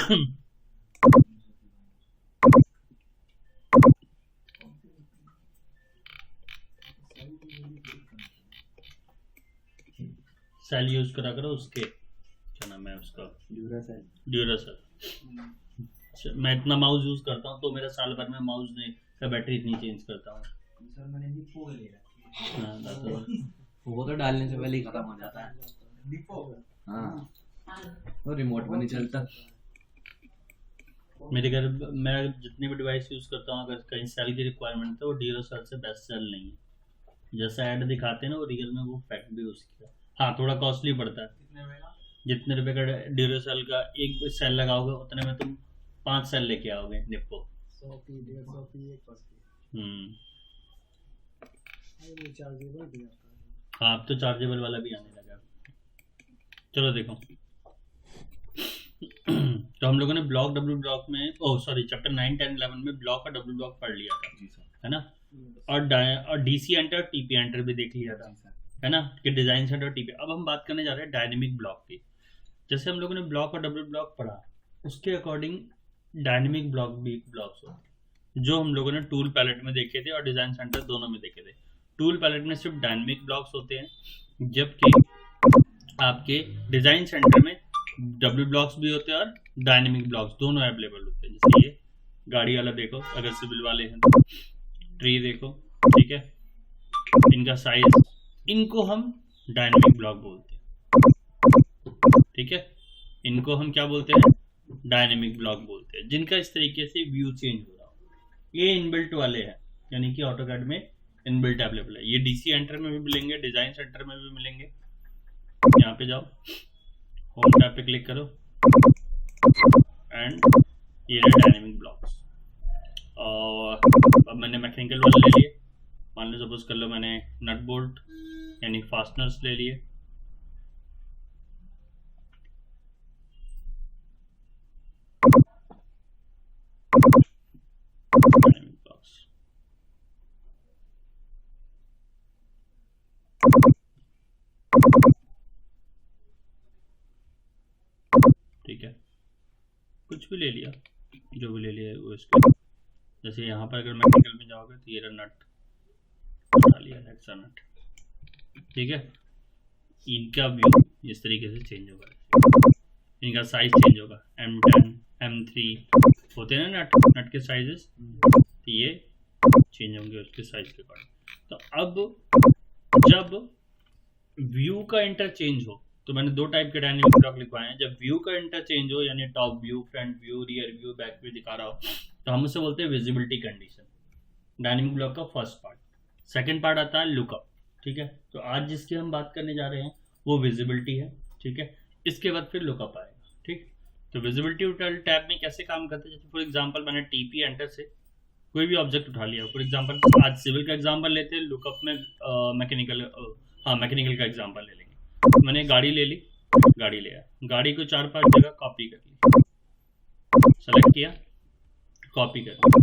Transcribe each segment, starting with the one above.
Cell use करा करो उसके, क्या नाम है उसका, ड्यूरासेल। मैं इतना माउस यूज करता हूँ तो मेरा साल भर में माउस ने का बैटरी इतनी चेंज करता हूँ। सर मैंने डिपो ले रखी है। हाँ, वो तो डालने से पहले ही खत्म हो जाता है डिपो। हाँ वो रिमोट में नहीं चलता। मेरे घर मैं जितने भी डिवाइस यूज करता हूँ, अगर कहीं सेल की रिक्वायरमेंट है तो वो ड्यूरासेल से बेस्ट सेल नहीं है। जैसा ऐड दिखाते हैं ना, वो रियल में वो फैक्ट भी उसकी है। हाँ, थोड़ा कॉस्टली पड़ता है। कितने में का? जितने रुपए का ड्यूरासेल का एक सेल लगाओगे उतने में तुम 5 सेल लेके आओगे निप्पो। 100 की 150 की एक बस की। ये चार्जेबल भी आता है। हाँ, अब तो चार्जेबल वाला भी आने लगा। चलो देखो। तो हम लोगों ने ब्लॉक डब्ल्यू ब्लॉक में चैप्टर 9, 10, 11 में ब्लॉक और डब्ल्यू ब्लॉक पढ़ लिया था, है ना। और डीसी एंटर टीपी एंटर भी देख लिया था, है ना, कि डिजाइन सेंटर और टीपी। अब हम बात करने जा रहे हैं डायनेमिक ब्लॉक की। जैसे हम लोगों ने ब्लॉक और डब्ल्यू ब्लॉक पढ़ा, उसके अकॉर्डिंग डायनेमिक ब्लॉक भी ब्लॉक्स होते हैं जो हम लोगों ने टूल पैलेट में देखे थे और डिजाइन सेंटर दोनों में देखे थे। टूल पैलेट में सिर्फ डायनेमिक ब्लॉक्स होते हैं, जबकि आपके डिजाइन सेंटर में डब्ल्यू ब्लॉक्स भी होते हैं और डायनेमिक ब्लॉक्स दोनों अवेलेबल होते हैं। जैसे ये गाड़ी वाला देखो, अगर सिविल वाले हैं तो ट्री देखो, ठीक है, इनका साइज, इनको हम डायनेमिक ब्लॉक बोलते हैं, ठीक है। इनको हम क्या बोलते हैं? डायनेमिक ब्लॉक बोलते हैं, जिनका इस तरीके से व्यू चेंज हो रहा हो। ये इनबिल्ट वाले हैं, यानी कि ऑटोकैड में इनबिल्ट अवेलेबल है। ये डीसी एंटर में भी मिलेंगे, डिजाइन सेंटर में भी मिलेंगे। यहाँ पे जाओ, होम टैब पे क्लिक करो एंड ये है डायनेमिक ब्लॉक्स। और अब मैंने मैकेनिकल वाले ले लिए। मान लो सपोज कर लो मैंने नट बोल्ट यानी फास्टनर्स ले लिए। ठीक है, कुछ भी ले लिया, जो भी ले लिया वो इसके। जैसे यहाँ पर अगर मैकेनिकल में जाओगे तो ये नट बना लिया, हेक्सा नट, ठीक है। इनका व्यू इस तरीके से चेंज होगा, इनका साइज चेंज होगा। M10 M3 होते हैं ना नट के साइजेस, तो ये चेंज होंगे उसके साइज के अकॉर्डिंग। तो अब जब व्यू का इंटरचेंज हो, तो मैंने 2 टाइप के डायनेमिक ब्लॉक लिखवाए हैं। जब व्यू का इंटरचेंज हो, यानी top view, front view, rear view, back view दिखा रहा हो, तो हम उसे बोलते हैं विजिबिलिटी कंडीशन, डायनेमिक ब्लॉक का फर्स्ट पार्ट। सेकंड पार्ट आता है लुकअप, ठीक है। तो आज जिसकी हम बात करने जा रहे हैं वो विजिबिलिटी है, ठीक है। इसके बाद फिर लुकअप आएगा, ठीक। तो विजिबिलिटी टैब में कैसे काम करते हैं, जैसे फॉर एग्जांपल मैंने टीपी एंटर से कोई भी ऑब्जेक्ट उठा लिया। फॉर एग्जांपल आज सिविल का एग्जांपल लेते हैं, लुकअप में मैकेनिकल का एग्जांपल ले लेंगे। मैंने गाड़ी ले ली, गाड़ी ले आया, गाड़ी को 4-5 जगह कॉपी कर ली, सेलेक्ट किया, कॉपी कर लिया,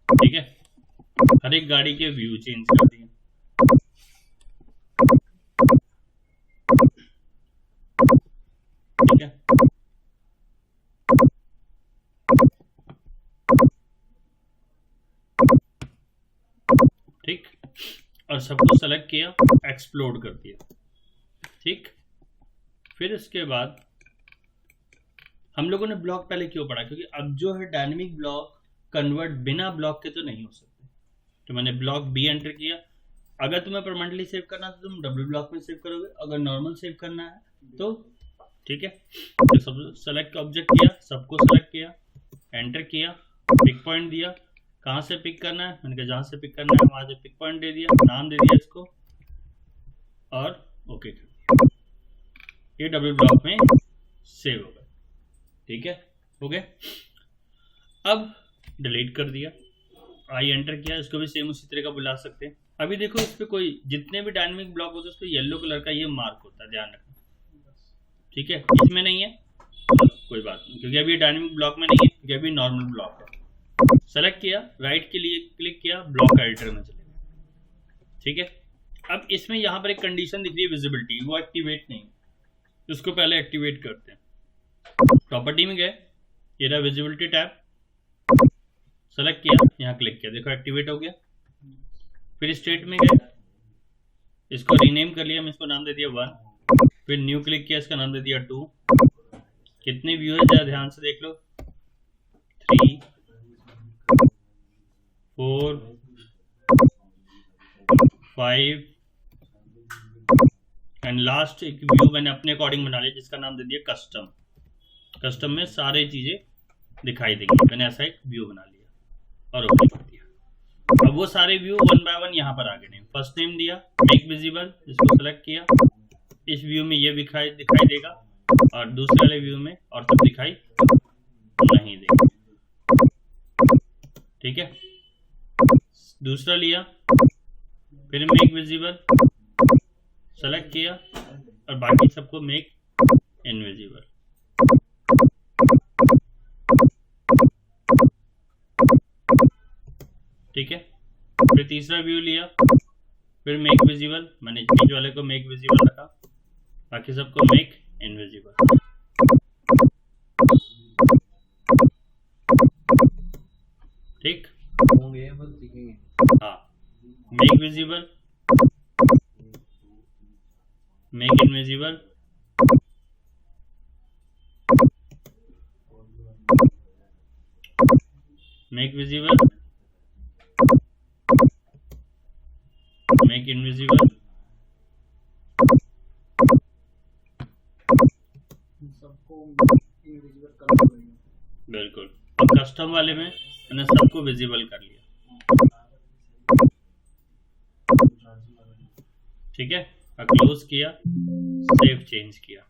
ठीक है। हर एक गाड़ी के व्यू चेंज कर दिए, ठीक है। ठीक, और सबको सेलेक्ट किया, एक्सप्लोड कर दिया, ठीक। फिर इसके बाद हम लोगों ने ब्लॉक पहले क्यों पढ़ा, क्योंकि अब जो है डायनेमिक ब्लॉक कन्वर्ट बिना ब्लॉक के तो नहीं हो सकते। तो मैंने ब्लॉक बी एंटर किया। अगर तुम्हें परमानेंटली सेव करना है तो तुम डब्ल्यू ब्लॉक में सेव करोगे, अगर नॉर्मल सेव करना है तो ठीक है। तो सब सेलेक्ट ऑब्जेक्ट किया, सबको सेलेक्ट किया, एंटर किया, पिक पॉइंट दिया, कहाँ से पिक करना है, मैंने कहा जहाँ से पिक करना है वहाँ से पिक पॉइंट दे दिया, नाम दे दिया इसको और ओके कर दिया। ये डब्ल्यू ब्लॉक में सेव हो गया, ठीक है, हो गया। अब डिलीट कर दिया, आई एंटर किया, इसको भी सेम उसी तरह का बुला सकते हैं। अभी देखो इस पे कोई जितने भी डायनेमिक ब्लॉक होते हैं उस पर येलो कलर का ये मार्क होता है, ध्यान रखना, ठीक है। इसमें नहीं है कोई बात नहीं, क्योंकि अभी डायनेमिक ब्लॉक में नहीं है, क्योंकि अभी नॉर्मल ब्लॉक है। सेलेक्ट किया, राइट के लिए क्लिक किया, ब्लॉक एडिटर में चले गए, ठीक है। अब इसमें यहाँ पर एक कंडीशन दिख रही है विजिबिलिटी, वो एक्टिवेट नहीं, इसको पहले एक्टिवेट करते हैं। प्रॉपर्टी में गए, ये रहा विजिबिलिटी टैब, सेलेक्ट किया, यहाँ क्लिक किया, देखो एक्टिवेट हो गया। फिर स्टेट में गए, इसको रीनेम कर लिया, मैं इसको नाम दे दिया 1। फिर न्यू क्लिक किया, इसका नाम दे दिया 2। कितने व्यू है जरा ध्यान से देख लो, 3 4 5 एंड लास्ट एक व्यू मैंने अपने अकॉर्डिंग बना लिया जिसका नाम दे दिया कस्टम। कस्टम में सारी चीजें दिखाई देंगी, मैंने ऐसा एक व्यू बना लिया और ओके कर दिया। अब वो सारे व्यू 1 बाय 1 यहाँ पर आ गए। फर्स्ट नेम दिया, मेक विजिबल, इसको सेलेक्ट किया, इस व्यू में ये दिखाई देगा और दूसरे वाले व्यू में और सब दिखाई नहीं देगा। ठीक है, दूसरा लिया, फिर मेक विजिबल सेलेक्ट किया और बाकी सबको मेक इनविजिबल। ठीक है, फिर तीसरा व्यू लिया, फिर मेक विजिबल, मैंने बीच वाले को मेक विजिबल रखा, बाकी सबको मेक इनविजिबल। ठीक, हाँ, make visible, make invisible, make visible, make invisible. सबको इनविजिबल करना पड़ेगा। बिल्कुल, अब कस्टम वाले में मैंने सबको विजिबल कर लिया। ठीक है, क्लोज किया, सेव चेंज किया,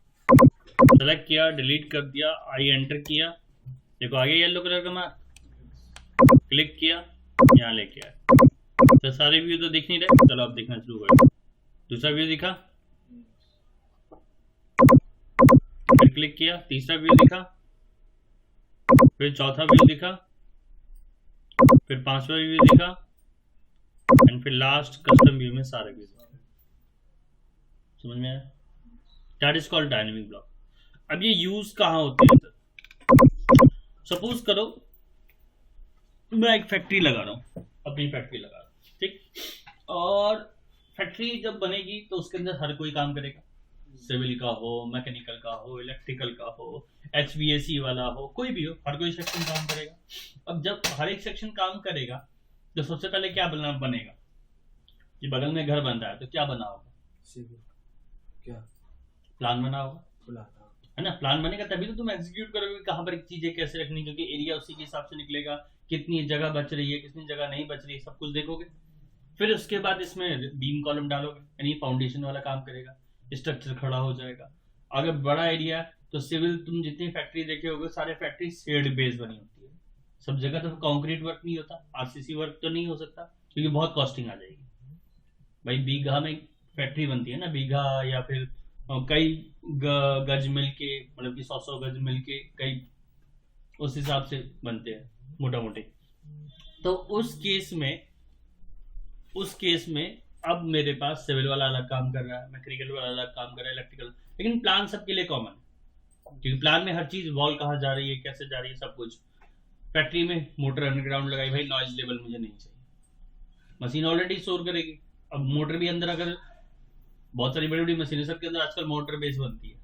सेलेक्ट किया, डिलीट कर दिया, आई एंटर किया, देखो आ गया येलो कलर का मार्क, क्लिक किया, यहाँ लेके आया। तो सारे व्यू तो दिख नहीं रहे, चलो अब दिखना शुरू कर। दूसरा व्यू दिखा, फिर क्लिक किया, तीसरा व्यू दिखा, फिर चौथा व्यू दिखा, फिर पांचवा व्यू दिखा एंड फिर लास्ट कस्टम व्यू में सारे व्यू दिखा। समझ में आया? That is called dynamic block. अब ये यूज कहाँ होते हैं? सपोज करो मैं एक फैक्ट्री लगा रहा हूँ, अपनी फैक्ट्री लगा रहा हूँ, ठीक, और फैक्ट्री जब बनेगी तो उसके अंदर हर कोई काम करेगा, सिविल का हो, मैकेनिकल का हो, इलेक्ट्रिकल का हो, HVAC वाला हो, कोई भी हो, हर कोई सेक्शन काम करेगा। अब जब हर एक सेक्शन काम करेगा तो सबसे पहले क्या बनेगा कि बगल में घर बन रहा है तो क्या बना होगा? क्या प्लान बना होगा, है ना? प्लान बनेगा तभी तो तुम एग्जीक्यूट करोगे कहाँ पर चीजें कैसे रखनी, क्योंकि एरिया उसी के हिसाब से निकलेगा, कितनी जगह बच रही है, कितनी जगह नहीं बच रही है, सब कुछ देखोगे। फिर उसके बाद इसमें बीम कॉलम डालोगे, यानी फाउंडेशन वाला काम करेगा, स्ट्रक्चर खड़ा हो जाएगा। अगर बड़ा एरिया है तो सिविल, तुम जितनी फैक्ट्री देखे होगे सारे फैक्ट्री शेड बेस बनी होती है, सब जगह तो कंक्रीट वर्क नहीं होता, RCC वर्क तो नहीं हो सकता क्योंकि बहुत कॉस्टिंग आ जाएगी। भाई बीघा में फैक्ट्री बनती है ना, बीघा या फिर कई गज मिल के, मतलब कि 100 गज मिल के कई, उस हिसाब से बनते हैं मोटा मोटे। तो उस केस में अब मेरे पास सिविल वाला अलग काम कर रहा है, मैकेनिकल वाला अलग काम कर रहा है, इलेक्ट्रिकल, लेकिन प्लान सबके लिए कॉमन है क्योंकि प्लान में हर चीज, वॉल कहाँ जा रही है, कैसे जा रही है, सब कुछ। फैक्ट्री में मोटर अंडरग्राउंड लगाई, भाई नॉइज लेवल मुझे नहीं चाहिए, मशीन ऑलरेडी शोर करेगी। अब मोटर भी अंदर, अगर बहुत सारी बड़ी बड़ी मशीनें, सबके अंदर आजकल मोटर बेस बनती है,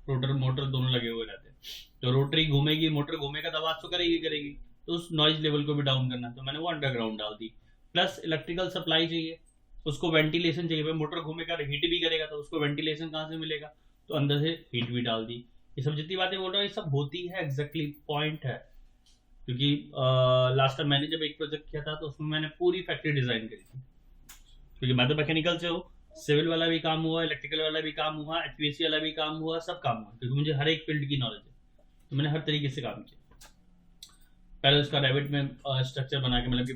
रोटर मोटर दोनों लगे हुए रहते हैं, तो रोटरी घूमेगी, मोटर घूमेगा तो आवाज तो करेगी, तो उस नॉइज लेवल को भी डाउन करना, तो मैंने वो अंडरग्राउंड डाल दी। प्लस इलेक्ट्रिकल सप्लाई चाहिए, उसको वेंटिलेशन चाहिए, भाई मोटर घूमेगा तो हीट भी करेगा, तो उसको वेंटिलेशन कहाँ से मिलेगा, तो अंदर से हीट भी डाल दी। ये सब जितनी बातें बोल रहा हूँ ये सब होती है, एग्जैक्टली पॉइंट है। क्योंकि लास्ट टाइम मैंने जब एक प्रोजेक्ट किया था तो उसमें मैंने पूरी फैक्ट्री डिजाइन करी थी, क्योंकि मैं तो मैकेनिकल से हूँ, सिविल वाला भी काम हुआ, इलेक्ट्रिकल वाला भी काम हुआ, HVAC वाला भी काम हुआ, सब काम हुआ, क्योंकि मुझे हर एक फील्ड की नॉलेज है, तो मैंने हर तरीके से काम किया। पहले उसका रेविट में स्ट्रक्चर बना के, मतलब कि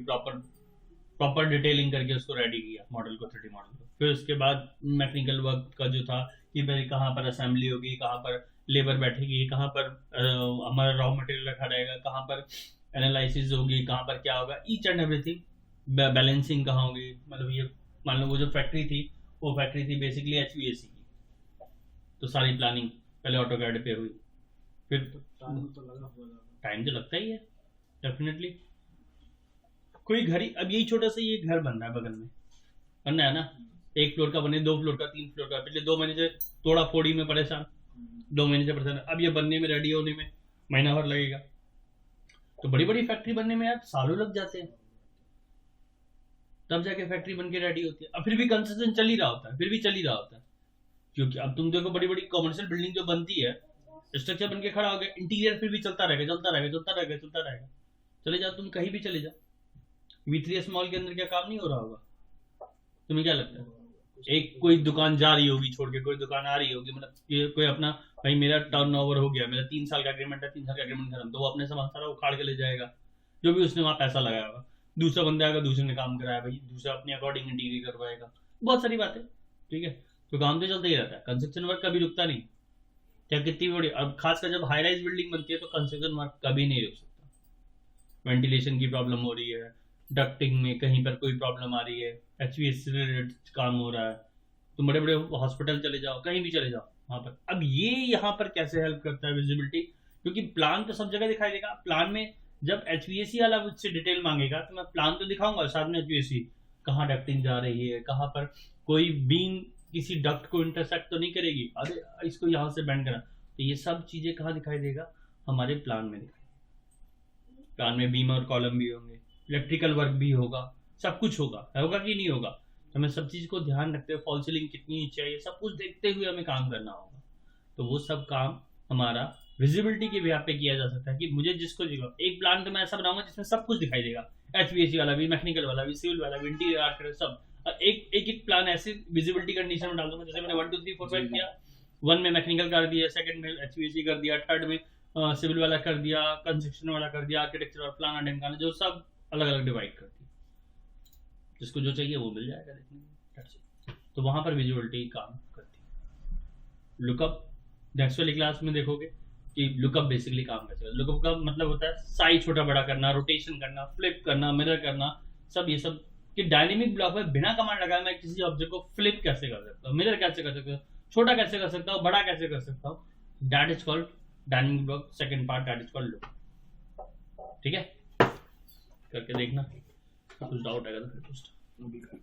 प्रॉपर डिटेलिंग करके उसको रेडी किया, मॉडल को, 3D मॉडल को। फिर उसके बाद मैकेनिकल वर्क का जो था कि भाई कहाँ पर असेंबली होगी, कहाँ पर लेबर बैठेगी, कहाँ पर हमारा रॉ मटेरियल रखा रहेगा, कहाँ पर एनालिसिस होगी, कहाँ पर क्या होगा, ईच एंड एवरीथिंग, बैलेंसिंग कहाँ होगी। मतलब ये मान लो वो जो फैक्ट्री थी, वो फैक्ट्री थी बेसिकली HVAC की, तो सारी प्लानिंग पहले ऑटो कैड पे हुई, फिर टाइम तो लगा होगा। टाइम तो लगता ही है डेफिनेटली। कोई घर ही, अब यही छोटा सा ये घर बन रहा है बगल में, बनना है ना, 1 फ्लोर का बने, 2 फ्लोर का, 3 फ्लोर का, पिछले 2 महीने से तोड़ा फोड़ी में परेशान, 2 महीने से परेशान, अब ये बनने में, रेडी होने में महीना भर लगेगा। तो बड़ी बड़ी फैक्ट्री बनने में यार सालों लग जाते हैं, तब जाके फैक्ट्री बन के रेडी होती है। अब फिर भी कंस्ट्रक्शन चल ही रहा होता है, फिर भी चल ही रहा होता है, क्योंकि अब तुम देखो बड़ी बड़ी कमर्शियल बिल्डिंग जो बनती है, स्ट्रक्चर बन के खड़ा हो गया, इंटीरियर फिर भी चलता रहेगा, चलता रहेगा, चलता रहेगा, चलता रहेगा। चले जाओ तुम कहीं भी चले जाओ, V3S मॉल के अंदर क्या काम नहीं हो रहा होगा? तुम्हें क्या लगता है? एक कोई दुकान जा रही होगी छोड़ के, कोई दुकान आ रही होगी, मतलब ये कोई अपना, भाई मेरा टर्नओवर हो गया, मेरा 3 साल का एग्रीमेंट है, 3 साल का एग्रीमेंट खत्म, तो वो अपने सामान सारा उखाड़ के ले जाएगा, जो भी उसने वहां पैसा लगाया होगा। दूसरा बंदा आएगा, दूसरे ने काम कराया, भाई दूसरा अपने अकॉर्डिंग इंटीरियर करवाएगा, बहुत सारी बातें, ठीक है। तो काम तो चलता ही रहता है, कंस्ट्रक्शन वर्क कभी रुकता नहीं, चाहे कितनी बड़ी, अब खासकर जब हाई राइज बिल्डिंग बनती है तो कंस्ट्रक्शन वर्क कभी नहीं रुक सकता। वेंटिलेशन की प्रॉब्लम हो रही है, डक्टिंग में कहीं पर कोई प्रॉब्लम आ रही है, HVAC से रिलेटेड काम हो रहा है, तुम बड़े बड़े हॉस्पिटल चले जाओ, कहीं भी चले जाओ वहां पर। अब ये यहाँ पर कैसे हेल्प करता है विजिबिलिटी, क्योंकि प्लान तो सब जगह दिखाई देगा। प्लान में जब HVAC वाला मुझसे डिटेल मांगेगा तो मैं प्लान तो दिखाऊंगा, साथ में HVAC कहाँ डक्टिंग जा रही है, कहाँ पर कोई बीम किसी डक्ट को इंटरसेक्ट तो नहीं करेगी, अरे इसको यहाँ से बैंड करा, तो ये सब चीजें कहाँ दिखाई देगा? हमारे प्लान में दिखाई। प्लान में बीम और कॉलम भी होंगे, इलेक्ट्रिकल वर्क भी होगा, सब कुछ होगा, होगा कि नहीं होगा? तो हमें सब चीज को ध्यान रखते हुए, फॉल सीलिंग कितनी चाहिए, सब कुछ देखते हुए हमें काम करना होगा। तो वो सब काम हमारा विजिबिलिटी के बिहाफ पे किया जा सकता है कि मुझे जिसको एक प्लान तो मैं ऐसा बनाऊंगा जिसमें सब कुछ दिखाई देगा, HVAC वाला भी, मैकेनिकल वाला भी, सिविल वाला भी, इंटीरियर आर्किटेक्चर सब, एक प्लान ऐसे विजिबिलिटी कंडीशन में डाल दूंगा, जैसे मैंने 1 2 3 4 5 किया, 1 में मैकेनिकल कर दिया, 2nd में HVAC कर दिया, 3rd में सिविल वाला कर दिया, कंस्ट्रक्शन वाला कर दिया, आर्किटेक्चर और प्लान एंड एनकान, जो सब अलग अलग डिवाइड कर दिया, जिसको जो चाहिए वो मिल जाएगा देखने में। तो वहां पर विजुअलिटी काम करती है। लुकअप नेक्स्ट वाली क्लास में देखोगे कि लुकअप बेसिकली काम कैसे करता है। लुकअप का मतलब होता है साइज छोटा बड़ा करना, रोटेशन करना, फ्लिप करना, मिरर करना, सब ये सब कि डायनेमिक ब्लॉक में बिना कमांड लगाए मैं किसी ऑब्जेक्ट को फ्लिप कैसे कर सकता हूँ, मिरर कैसे कर सकता हूँ, छोटा कैसे कर सकता हूँ, बड़ा कैसे कर सकता हूँ, that is called dynamic block. Second part that is called lookup. ठीक है, करके देखना, कुछ डाउट आएगा तो फिर पूछना।